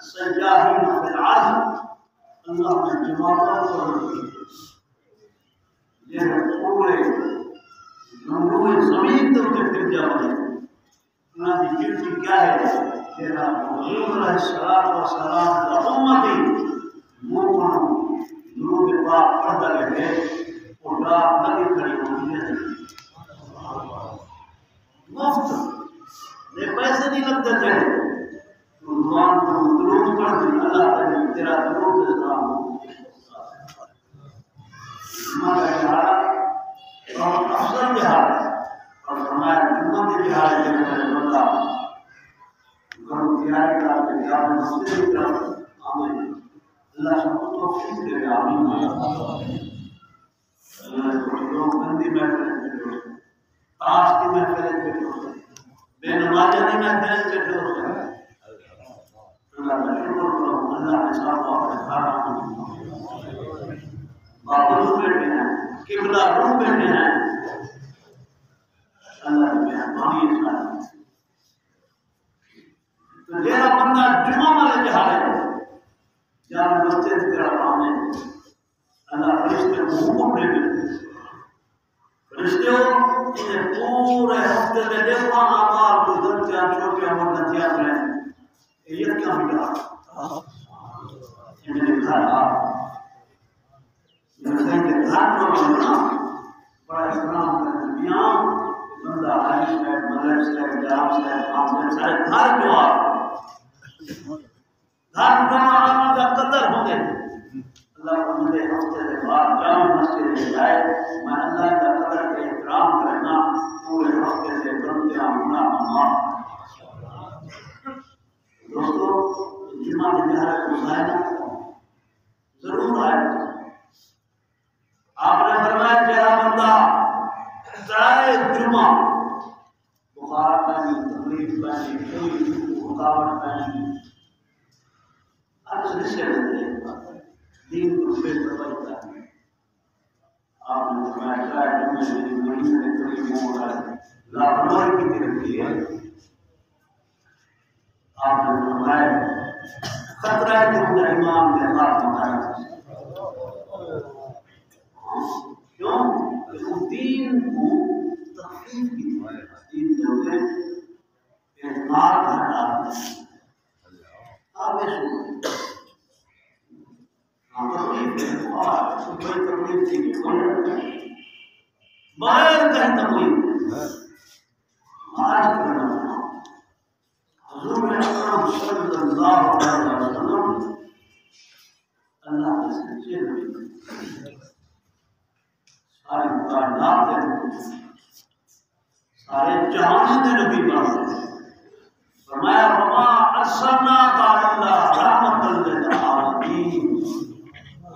سجاہین فی الارض اللہ نے جماعتوں کو یہ پورے نمبر زمین تو پھر جاؤ انہوں کی ڈیوٹی کیا ہے کہ حضور علیہ السلام کا امتی مومن درود پاک پڑھتا رہے اور رات لگی کھڑی ہوتی ہے مفت یہ پیسے نہیں لگتے تھے قرآن کو درود پڑھ دی اللہ تعالی تیرا درود اسلام ہمارا جہاد اور افضل جہاد اور ہمارے امت جہاد کے میرے بندہ گھروں تیاری کر کے جہاد مسجد کی طرف آمین اللہ سب کو توفیق دے آمین لوگ گندی محفل میں تاش کی محفل میں بے نمازی محفل میں اللہ کا شکر کرو اللہ کے ساتھ اپنے گھر باپو بیٹھے ہیں قبلہ روح بیٹھے ہیں اللہ کی مہربانی ہے تو جیسا بندہ جمعہ والے جہاں ہے جہاں مسجد کی طرف آنے اللہ فرشتے کو حکم دے دے فرشتے ہو انہیں پورے ہفتے میں دیکھو آمار کو غلطیاں چھوٹیاں غلطیاں ہیں یہ کیا ملا یہ میرے گھر آ یہ کہیں کہ گھر پر بننا بڑا احترام کرنے میاں بندہ علی صاحب ملک صاحب جام صاحب آمدن سارے گھر جو آ گھر جمعہ کا قدر ہو گئے اللہ کو مجھے ہفتے سے بعد جامع مسجد میں جائے میں اللہ کا قدر کے احترام کرنا پورے ہفتے سے غلطیاں ہونا معاف دوستو جمعہ کے جہاں مشاہدہ ضرور آئے آپ نے فرمایا تیرا بندہ چاہے جمعہ بخار پہنی تکلیف پہنی کوئی رکاوٹ پہنی ہر سلسلے میں دین کو بے تباہی ہے آپ نے فرمایا چاہے جمعہ میری مہینے میں تکلیف ہو رہا ہے لاپرواہی کی طرف کی ہے آپ نے فرمایا خطرہ ہے کہ مجھے امام نے ہاتھ مکایا کیوں کہ وہ دین کو تخفیف کی دین جو ہے اعتماد ہٹا آگے سنو تکلیف ہے اور کوئی تکلیف تھی باہر کہیں تکلیف آج کرنا حضور اکرم صلی اللہ علیہ وسلم اللہ کے سچے نبی ساری کائنات کے نبی سارے جہان کے نبی بنتے فرمایا وما ارسلناک الا رحمۃ للعالمین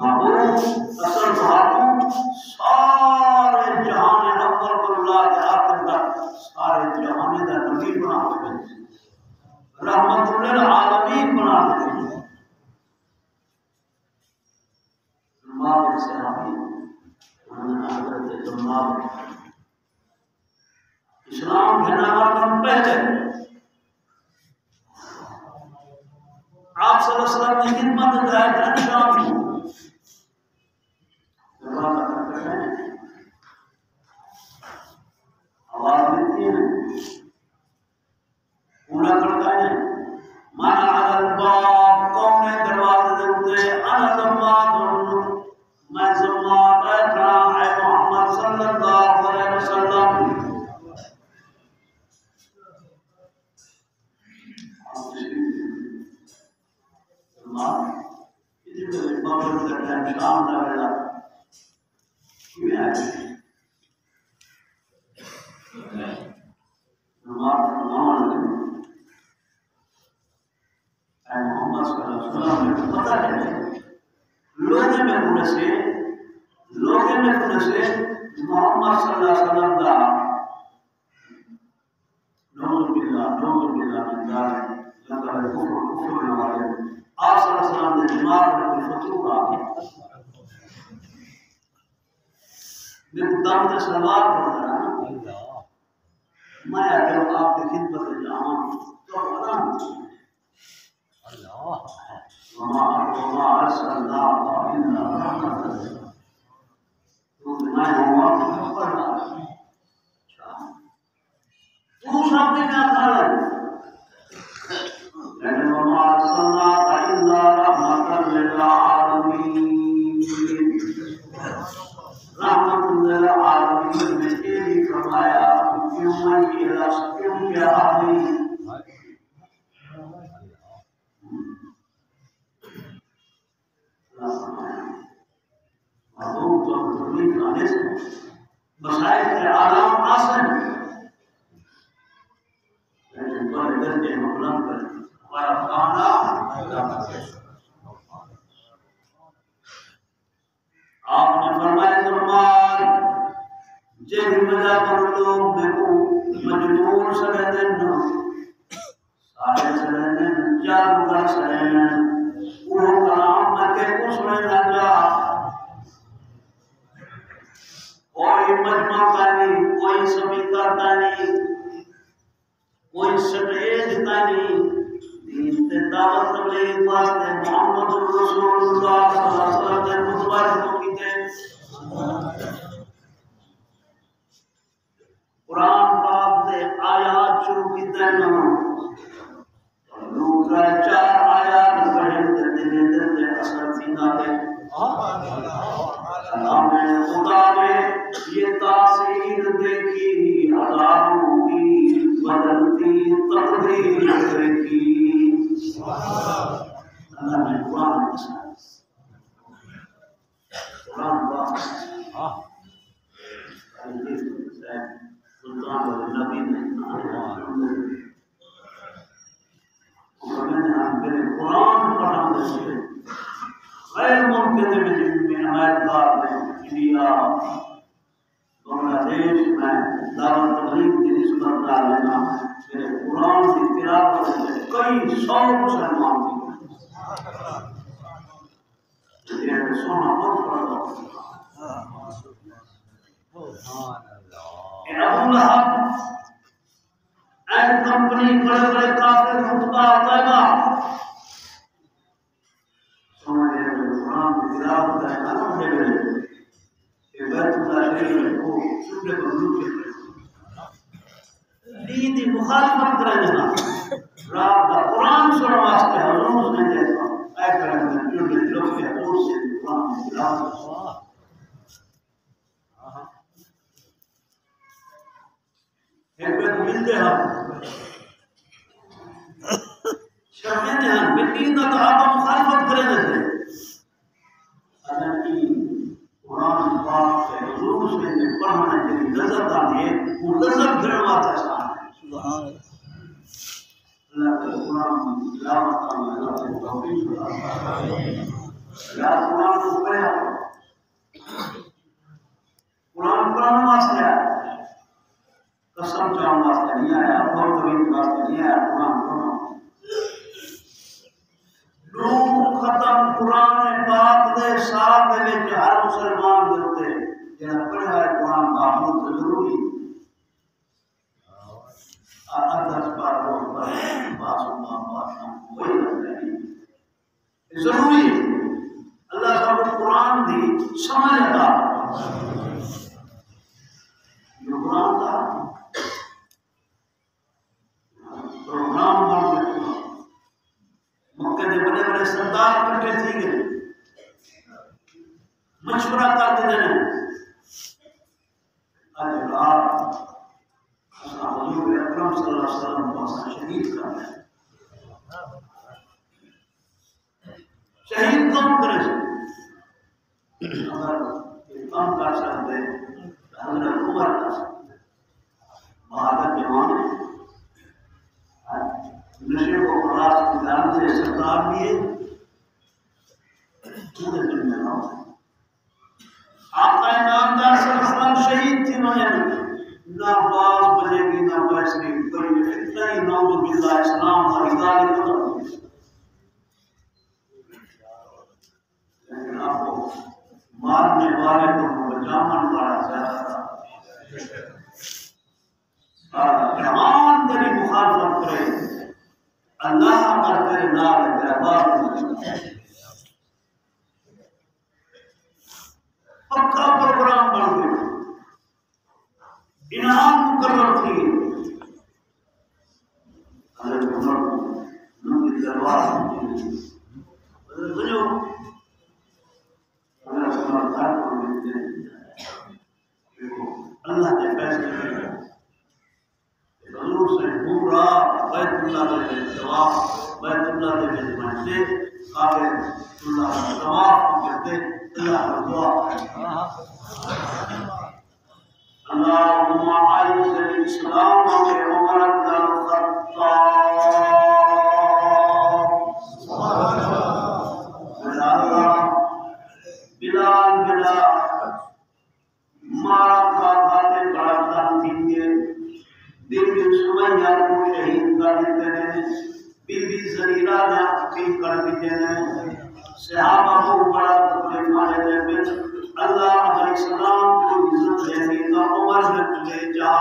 اصل بھاگوں سارے جہان اول اللہ کے آخر تک سارے جہان کا نبی بنا کے رحمت للعالمین بنا دے ماں صحابی حضرت جمال اسلام بھیجنے والا پہلے آپ صلی اللہ علیہ وسلم نے خدمت ہدایت انجام دی آواز دیتی ہے پورا کرتا ہے مانا الباب کون نے دروازے دے انا زماد میں زماد ہے محمد صلی اللہ علیہ وسلم شام کا ویلا محمد صلی اللہ علیہ وسلم نے پتہ ہے لوگوں میں ہونے سے محمد صلی اللہ علیہ وسلم کا نعوذ باللہ من ذالک لقد کفر والے آپ صلی اللہ علیہ وسلم نے دماغ میں کوئی فتور آ گیا میرے دم سے سلوات پڑھتا ہے میں اگر آپ کی خدمت میں جاؤں تو آرام وما أرسلناك إلا رحمة للعالمين. مسائل کے عالم آسن لیکن بڑے درجے مبلغ پر ہمارا کھانا آپ نے فرمایا درمان جہی وجہ پر لوگ دیکھو مجنون سرحدن سارے سرحدن جادوگر سرحدن وہ کلام میں کہ اس میں نہ جا کوئی مجمع کا نہیں، کوئی سمیکر کا نہیں، کوئی سٹیج کا نہیں، دین تے دعوت تبلیغ واسطے محمد رسول اللہ صلی اللہ علیہ وسلم نے متبادل کیتے قرآن پاک دے آیات شروع کیتے ہیں دوسرا 4 آیات پڑھے تے دے اثر سینہ دے کلام خدا میں یہ تاثیر دیکھی ہزاروں کی بدلتی تقدیر دیکھی اللہ نے قرآن سلطان نبی نے قرآن پڑھانے سے غیر ممکن ہے میں امریکہ میں انڈیا بنگلہ دیش میں دعوت تبلیغ کی نسبت کر لینا میرے قرآن کی تلاوت سے کئی 100 مسلمان تھے یہ سونا بہت پڑا ابو لہب اینڈ کمپنی بڑے بڑے کافر خطبہ طیبہ سمجھے قرآن کی تلاوت کا نام دے گئے کہ بیت اللہ شریف کو چھوٹے پر لوٹے دین دی مخالفت کرے جنا رات کا قرآن سننے واسطے حضور نے دیکھا اے کرے جو لوگ کے حضور سے قرآن کی تلاوت ایک بات ملتے ہیں شرمندے ہیں بلین کا تو آپ مخالفت کرے دیتے اگر کی قرآن پاک سے حضور سے پڑھنے کے لیے لذت آنے وہ لذت گھروا چاہتا ہے سبحان اللہ کے قرآن کی تلاوت آنے اللہ کے توفیق یا قرآن کو پڑھا قرآن قرآن واسطے ہے قسم چاہوں واسطے نہیں آیا اور طویل واسطے نہیں آیا قرآن پڑھنا لوگ ختم قرآن پاک دے سال دے وچ ہر مسلمان دیتے جہاں پڑھا ہے قرآن معمول تو ضروری ادھر بار روز پر معصوم کوئی نہیں ضروری اللہ سب قرآن دی سمجھ عطا جو قرآن کا پروگرام بن گئے مکے دے بڑے بڑے سردار کٹھے تھی گئے مشورہ کرتے ہیں آج رات حضور اکرم صلی اللہ علیہ وسلم کو شہید کر رہے ہیں شہید کون کرے اگر یہ کام کر سکتے حضرت عمر کر سکتے بہادر جوان نشے کو خلاص کی دان سے سردار دیے پورے دنیا نہ آقا نامدار صلی اللہ علیہ وسلم شہید تھی وجہ نہ باز بجے گی نہ بیسری کوئی فتنہ ہی نعوذ باللہ اسلام ہماری گالی ختم لیکن آپ کو مارنے والے کو بچامن پڑا زیادہ جہان تیری مخالفت کرے اللہ اگر تیرے نال ہے تیرا باپ پکا پروگرام بن گیا انعام مقرر تھی حضرت عمر ان کی تلوار سنو حضرت عمر صاحب کو ملتے اللہ نے فیصلے حضور سے پورا بیت اللہ کے طواف بیت اللہ کے مسجد سے کعبہ اللہ کا طواف کرتے اللہ کا دعا اللهم اعز الاسلام بعمر بن الخطاب بلال مارا کھاتے بڑا کام دیے بی سمیہ کو شہید کر دیتے ہیں بی زریرہ نے عقیل کر دیتے ہیں صحابہ کو بڑا تکلیف مارے دے اللہ علیہ السلام کو عزت دینے کا عمر نے تجھے جا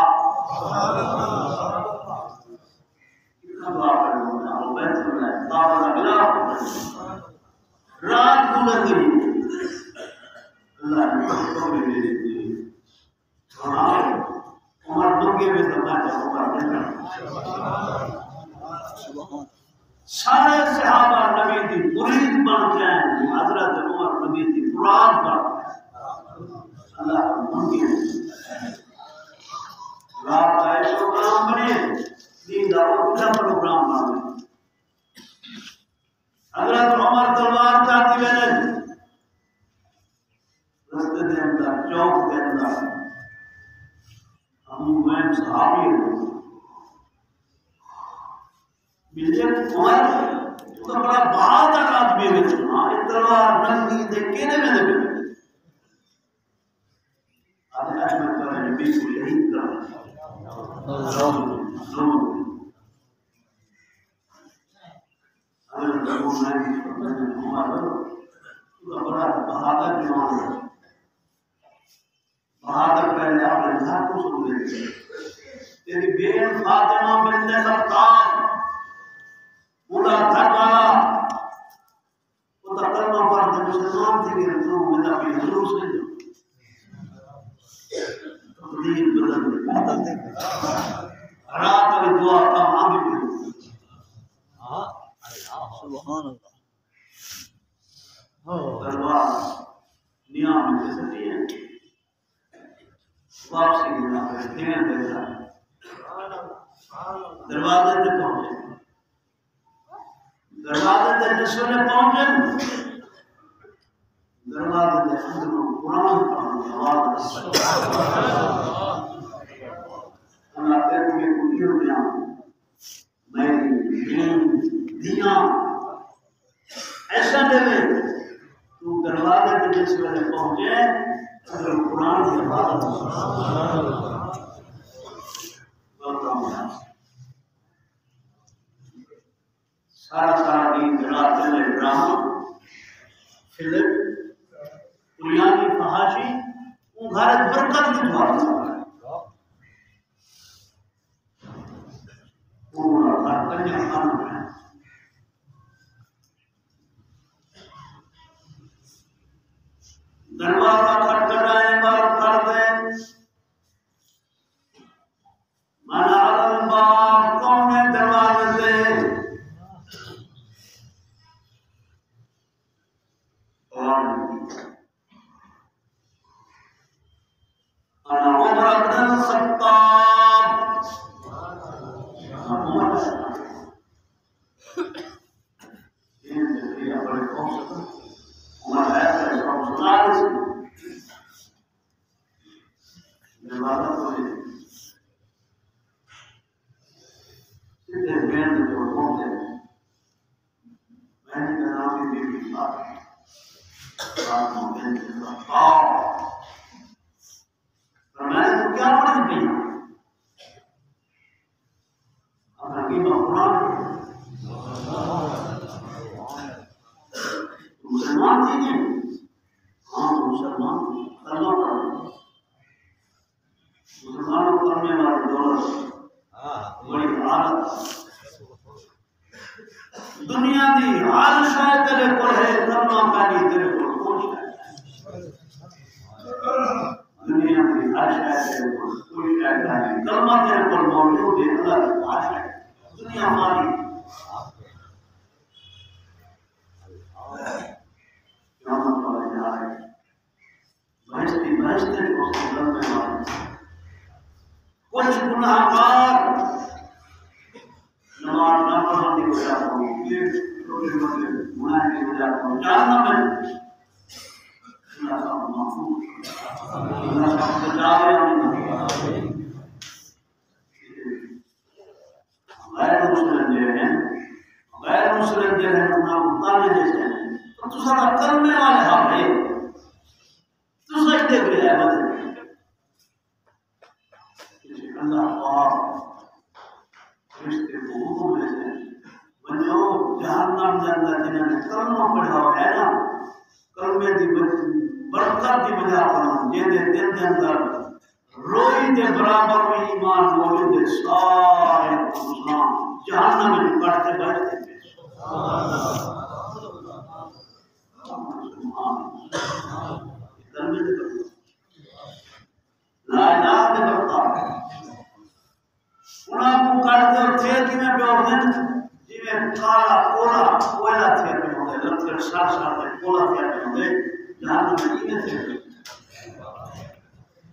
کتنا دعا کرنا بیت اللہ بابا بلا رات گزر گئی اللہ نے توبہ دے دی عمر دنگے میں دبا سارے صحابہ نبی کی مرید بن گئے حضرت عمر نبی کی مراد بن اللہ دنگے رات کا ایک پروگرام بنے دین کا اپنا پروگرام بنے حضرت عمر تلوار چاہتی ہے رستے کے اندر چوک کے اندر ہم صحابی ملے عمر تو بڑا بہادر آدمی ہے تلوار ننگی دے کینے میں دے آدھے احمد پر نبی کو شہید کر حضرت عمر بڑا بہادر جوان ہے بہادر پہلے اپنے گھر کو سن لیتے تیری بہن فاطمہ بنت خطاب پورا گھر والا وہ تو کلمہ پڑھ کے مسلمان تھے کہ تو میں اپنی حضور سے دین بدل دے رات والی دعا کا مانگی بھی سبحان اللہ دربار نیام جیسے نہیں ہے واپسی کی نہ کرے دین دیتا دروازے سے پہنچے دروازے سے جسوں نے پہنچے دروازے سے اندروں قرآن پڑھنے آواز اللہ تیرے میں کچھ دیا میری دین دیا ایسا دے میں تو دروازے سے جسوں نے پہنچے اگر قرآن کی بات سارا دین رات میں ڈرامہ فلم قرآنی فحاشی وہ گھر برکت کی دعا پورا گھر کنیا خان ہے دروازہ کھٹکھٹائے بند کر دے من علی الباب کون ہے دروازے سے انا عمر بن الخطاب مسلمان تھی ہاں مسلمان کرنا پڑا مسلمانوں کرنے والی دولت بڑی عادت پہلی تیرے کو خوش ہے دنیا میں ہر شاید تیرے کو کوئی شاید نہیں کلمہ تیرے کو موجود ہے اللہ کی بات ہے دنیا ہماری قیامت والے جا رہے بہشتی کو سنگل میں مارے کچھ گناہگار نماز نہ پڑھنے کی وجہ سے یہ چھوٹے موٹے گناہ کی وجہ سے جہنم میں اللہ کا معفو اللہ کا بچاوے غیر مسلم جو ہیں انہاں مطالعے جیسے ہیں تو سارا کرنے والے ہاں بھائی تو سجدے کے لیے بدل اللہ پاک رشتے کو حکم میں سے جو جہنم کے اندر جنہوں نے کلمہ پڑھا ہے نا کلمے کی برکت کی وجہ پر جن دل کے اندر روئی کے برابر میں ایمان موجود ہے سارے مسلمان جہنم میں کٹتے بیٹھتے ہیں لا الہ الا اللہ انہاں کو کٹتے اور تھے کہ میں بیوہن جی میں کالا کوئلہ تھے میں ہوتے لکھر سار میں کولا تھے میں ہوتے جہاں میں یہ تھے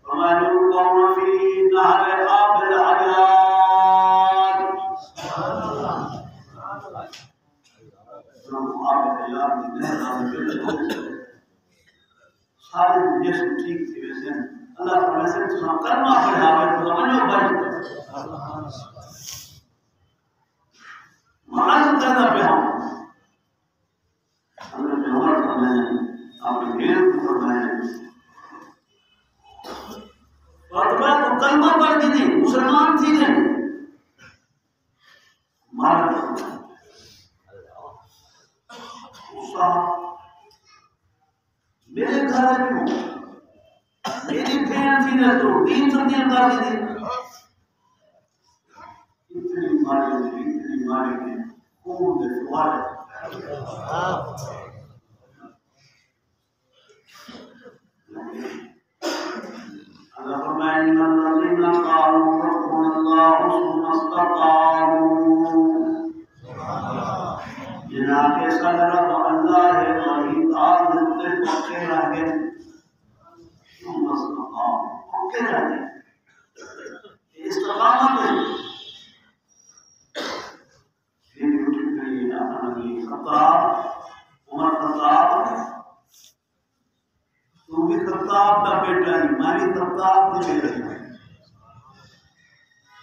وَمَنْ يُلْقَوْنَ فِي نَهْرِ آبِ الْحَيَاتِ سارے جسم ٹھیک تھے ویسے اللہ فرمائے سے تو کرنا پڑھا ہے تو سمجھو بھائی مہاراج کہنا پہ ہم نے جوہر فرمائے آپ نے غیر کو فرمائے فاطمہ تو کلمہ پڑھ دی تھی مسلمان تھی نہیں مارا میرے گھر میں کیوں میری بہن تھی نہ تو دین سنتیاں کر دی تھی اتنی ماری تھی خون دے سوارے اللہ فرمائے ان الذین قالوا ربنا اللہ ثم استقاموا جناب کے صدر اللہ ہے وہی تار دلتے پکے رہے ثم استقاموا پکے رہے استقامت ہے یہ اٹھ گئی اپنی خطاب عمر خطاب تو بھی خطاب کا بیٹا ہے ہماری خطاب کی بیٹا ہے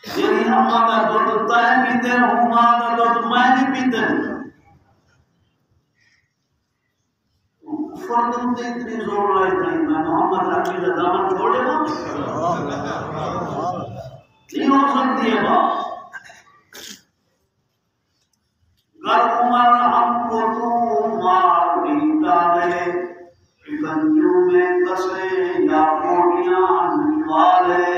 یعنی ہمارا دودھ تائیں پیتے ہیں ہمارا دودھ میں نہیں پیتے ہیں کفر تم سے اتنی زور لائی تھی میں محمد عربی کا دامن چھوڑے گا نہیں ہو سکتی ہے بات گر عمر ہم کو تو مار دیتا ہے گنجوں میں کسے یا کوٹیاں نچوالے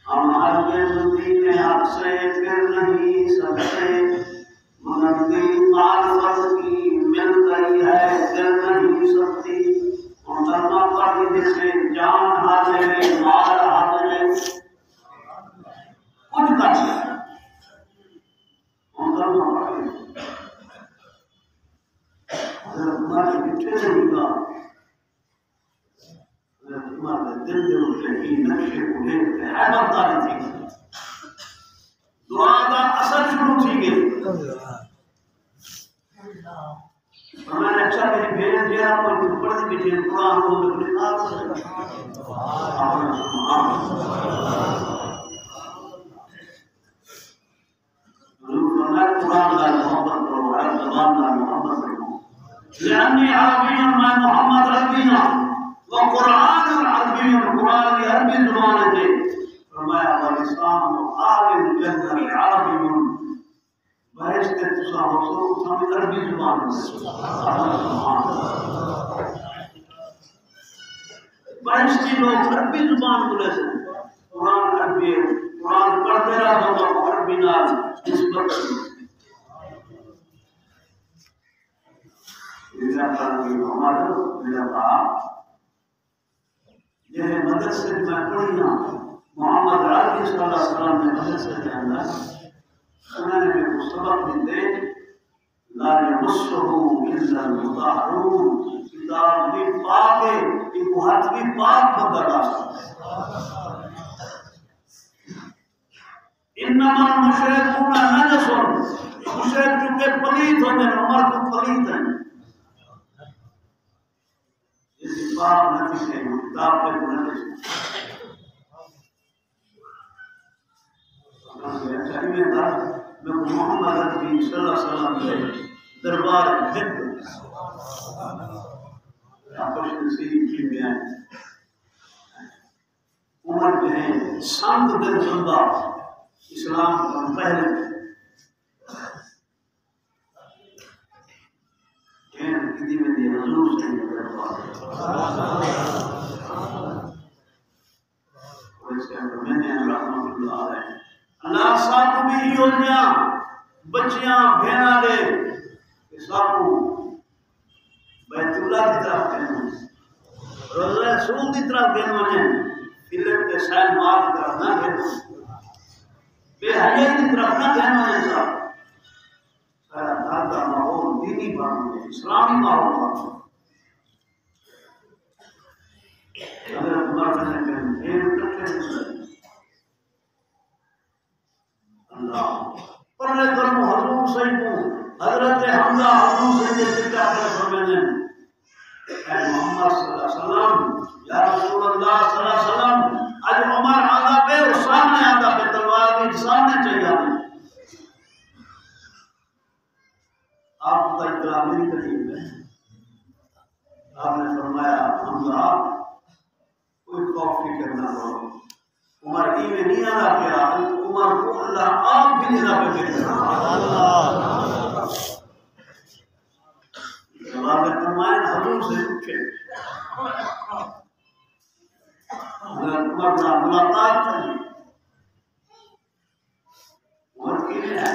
ہم ہر کے زمین حق سے پھر نہیں سکتے مگر دل معرفت کی مل گئی ہے دل نہیں سکتی ان کرنا پر جسے جان حاضر مال حاضر کچھ کر ان کرنا پر تمہارے پیچھے سے ہوگا تمہارے دل دے اٹھے کی نقشے اڑے حیبت داری تھی دعا کا اثر شروع تھی گئی میں نے اچھا میری بہن دیا کوئی پڑھ دی بیٹی قرآن کو میں آپ سے قرآن کا محبت کرو ہر زبان کا محبت کرو لأني عربي ما محمد ربنا وقرآن العربي القرآن العربي زبانته فرمایا والإسلام عالم الجنة عربي بہشت تصاحب سمجھ عربی زبان بہشتی لوگ عربی زبان بولے سے قرآن عربی قرآن پڑھتے رہا تو عربی نال نسبت میرا کل عمر میرا باپ یہ مدرسے میں پڑھیاں محمد علی صلی اللہ علیہ وسلم نے مدرسے کے اندر انہوں نے میرے کو سبق دیتے لا یمسہ الا المطہرون کتاب بھی پاک ہے ایک ہاتھ بھی پاک بندہ لا سکتا ہے انما المشرکون نجس مشرک چونکہ پلیت ہوتے ہیں عمر تو پلیت ہیں اس پاک نجس ہے کتاب پہ نجس میں محمد عربی صلی اللہ علیہ وسلم کے دربار بھد خوش نصیب کی بیان عمر جو ہے سانت دن بندہ اسلام کا پہلے کسی میں دی حضور سے دربار اور اس کے اندر میں نے رحمت اللہ علیہ اللہ ساتھ بھی ہی ہوتیاں بچیاں بھینا دے کہ ساتھوں بیت اللہ کی طرف کہنا روزہ رسول کی طرف کہنا ہے فلت کے سائن مار کی طرف نہ کہنا بے حیائی کی طرف نہ کہنا ہے صاحب سارا گھر کا ماحول دینی بنانا ہے اسلامی ماحول بنانا اگر عمر نے کہنا پھر کٹھے اللہ پڑھنے کرم حضور سیدوں حضرت حمزہ حضور سید ذکر کر فرمانے اے محمد صلی اللہ علیہ وسلم یا رسول اللہ صلی اللہ علیہ وسلم آج عمر آدھا پہ اور سامنے آدھا پہ تلوار بھی سامنے چاہیے ہمیں آپ کا اطلاع میری قریب ہے آپ نے فرمایا حمزہ کوئی خوف فکر نہ کرو عمر کی میں نہیں آنا کیا عمر کو اللہ آپ بھی نہیں آنا پہ جواب فرمائے حضور سے پوچھے عمر کا ملاقات کریں عمر کی میں ہے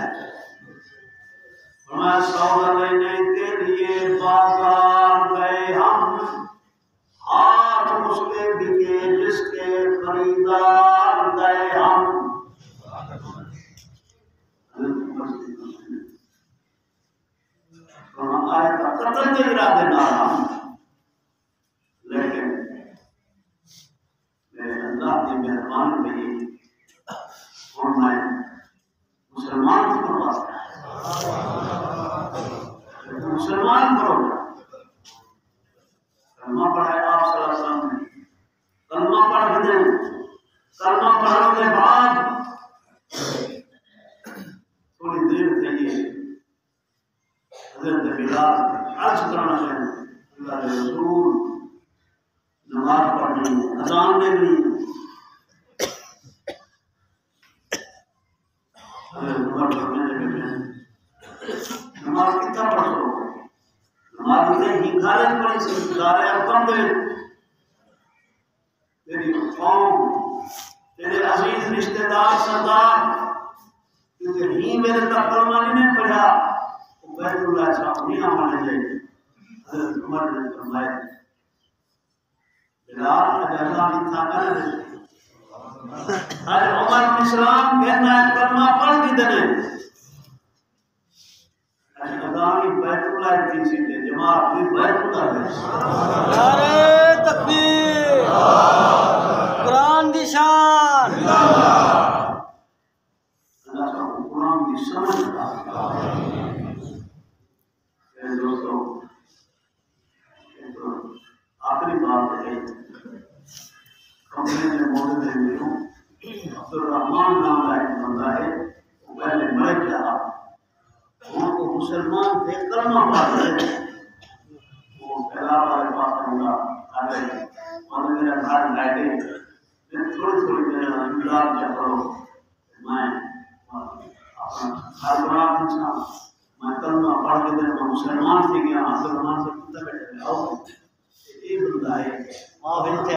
فرمایا سودا لینے کے لیے بازار گئے ہم ہاتھ اس کے بکے جس کے خریدار گئے ہم آئے کا قتل کے ارادے نہ رہا لیکن اللہ کی مہربانی میں اور میں مسلمان کی پرواز مسلمان کرو کلمہ پڑھائے آپ صلی اللہ علیہ وسلم نے کلمہ پڑھ دیں کلمہ پڑھنے کے بعد تھوڑی دیر چاہیے حضرت بلال عرض کرنا چاہیے اللہ کے رسول نماز پڑھنی ہے اذان دینی ہے نماز کتنا پڑھ سکو نماز اتنے ہی غالب پڑھی سے دارے حکم دے تیری قوم تیرے عزیز رشتہ دار سردار کیونکہ ہی میرے تک کلمہ نہیں پڑھا وہ بیت اللہ صاحب نہیں آمانے جائے حضرت عمر نے فرمایا بلال اجازہ نہیں تھا کرے آج عمر اسلام کہنا ہے کلمہ پڑھ کی دنے اذانی بیت اللہ کی سیٹیں جماعت بھی بیت اللہ ہے نعرہ تکبیر قرآن کی شان اللہ سب قرآن کی سمجھ دوستوں آخری بات ہے کمرے میں موجود ہے میروں عبدالرحمان نام کا ایک بندہ ہے وہ پہلے مر گیا ان کو مسلمان تھے کلمہ پڑھتے وہ پہلا والے پاس ہوگا آ گئے اور میرا گھر لائٹے میں تھوڑی تھوڑی دیر انقلاب کیا کرو میں اپنا ہر بڑا انسان میں کلمہ پڑھ کے دن میں مسلمان تھے گیا عبدالرحمان سے کتا بیٹھے آؤ یہ بندہ ہے